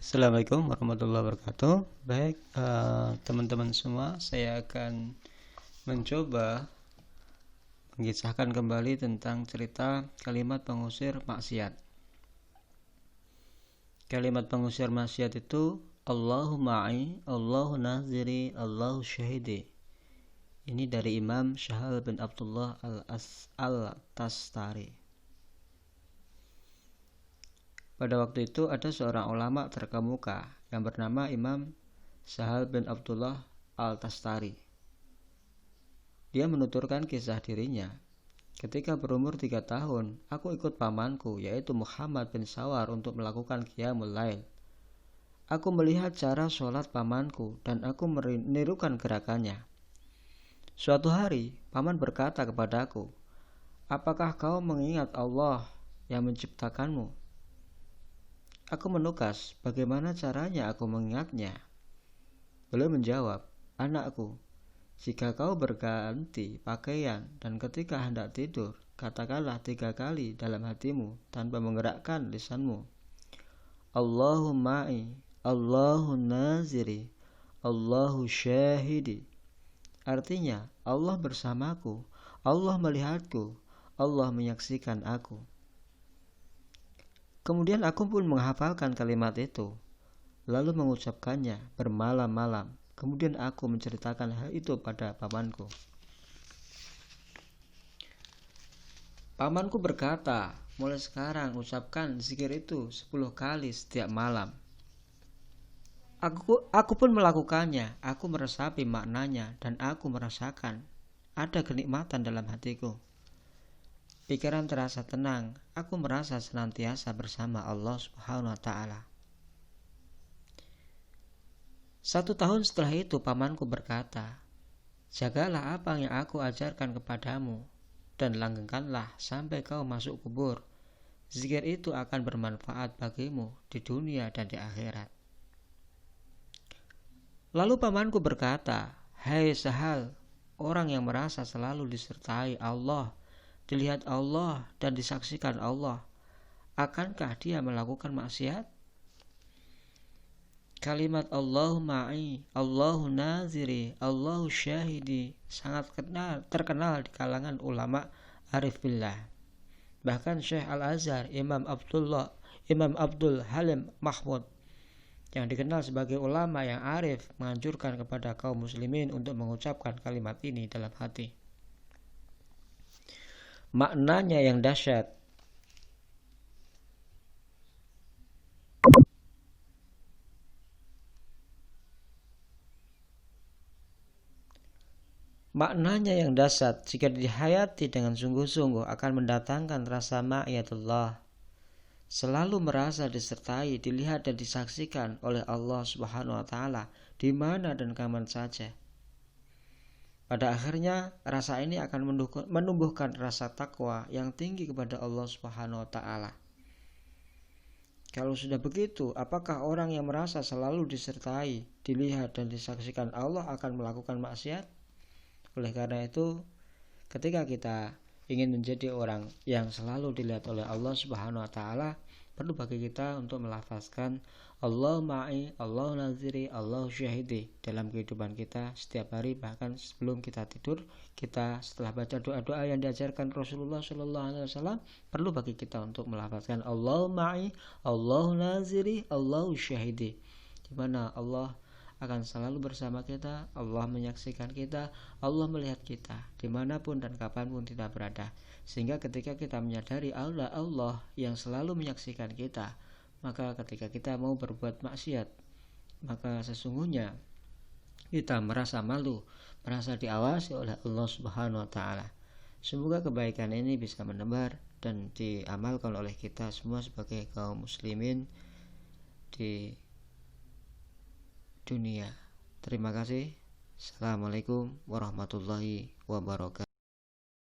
Assalamualaikum warahmatullahi wabarakatuh. Baik, teman-teman semua, saya akan mencoba mengisahkan kembali tentang cerita kalimat pengusir maksiat. Kalimat pengusir maksiat itu Allahu ma'i, Allahu naziri, Allahu syahidi. Ini dari Imam Sahal bin Abdullah al-Tastari. Pada waktu itu ada seorang ulama terkemuka yang bernama Imam Sahal bin Abdullah al-Tastari. Dia menuturkan kisah dirinya. Ketika berumur 3 tahun, aku ikut pamanku yaitu Muhammad bin Sawar untuk melakukan qiyamul lail. Aku melihat cara sholat pamanku dan aku menirukan gerakannya. Suatu hari, paman berkata kepadaku, "Apakah kau mengingat Allah yang menciptakanmu?" Aku menukas, bagaimana caranya aku mengingatnya? Beliau menjawab, "Anakku, jika kau berganti pakaian dan ketika hendak tidur, katakanlah 3 kali dalam hatimu tanpa menggerakkan lisanmu. Allahu ma'i, Allahu naziri, Allahu syahidi." Artinya, Allah bersamaku, Allah melihatku, Allah menyaksikan aku. Kemudian aku pun menghafalkan kalimat itu, lalu mengucapkannya bermalam-malam. Kemudian aku menceritakan hal itu pada pamanku. Pamanku berkata, "Mulai sekarang ucapkan zikir itu 10 kali setiap malam." Aku pun melakukannya. Aku meresapi maknanya dan aku merasakan ada kenikmatan dalam hatiku. Pikiran terasa tenang, aku merasa senantiasa bersama Allah Subhanahu wa Ta'ala. 1 tahun setelah itu pamanku berkata, "Jagalah apa yang aku ajarkan kepadamu dan langgengkanlah sampai kau masuk kubur. Zikir itu akan bermanfaat bagimu di dunia dan di akhirat." Lalu pamanku berkata, "Hai Sahal, orang yang merasa selalu disertai Allah, dilihat Allah dan disaksikan Allah, akankah dia melakukan maksiat?" Kalimat Allahu ma'i, Allahu naziri, Allahu syahidi sangat terkenal di kalangan ulama arif billah. Bahkan Syekh Al-Azhar, Imam Abdul Halim Mahmud, yang dikenal sebagai ulama yang arif, menganjurkan kepada kaum muslimin untuk mengucapkan kalimat ini dalam hati. Maknanya yang dahsyat. Maknanya yang dahsyat jika dihayati dengan sungguh-sungguh akan mendatangkan rasa ma'iyatullah. Selalu merasa disertai, dilihat dan disaksikan oleh Allah Subhanahu wa Ta'ala di mana dan kapan saja. Pada akhirnya rasa ini akan menumbuhkan rasa takwa yang tinggi kepada Allah Subhanahu wa Ta'ala. Kalau sudah begitu, apakah orang yang merasa selalu disertai, dilihat dan disaksikan Allah akan melakukan maksiat? Oleh karena itu, ketika kita ingin menjadi orang yang selalu dilihat oleh Allah Subhanahu wa Ta'ala, perlu bagi kita untuk melafazkan Allah ma'i, Allah naziri, Allah syahidi dalam kehidupan kita setiap hari. Bahkan sebelum kita tidur, kita setelah baca doa-doa yang diajarkan Rasulullah SAW, perlu bagi kita untuk melafazkan Allah ma'i, Allah naziri, Allah syahidi, di mana Allah akan selalu bersama kita, Allah menyaksikan kita, Allah melihat kita dimanapun dan kapanpun kita berada. Sehingga ketika kita menyadari Allah yang selalu menyaksikan kita, maka ketika kita mau berbuat maksiat, maka sesungguhnya kita merasa malu, merasa diawasi oleh Allah Subhanahu wa Ta'ala. Semoga kebaikan ini bisa menebar dan diamalkan oleh kita semua sebagai kaum muslimin di dunia. Terima kasih. Assalamualaikum warahmatullahi wabarakatuh.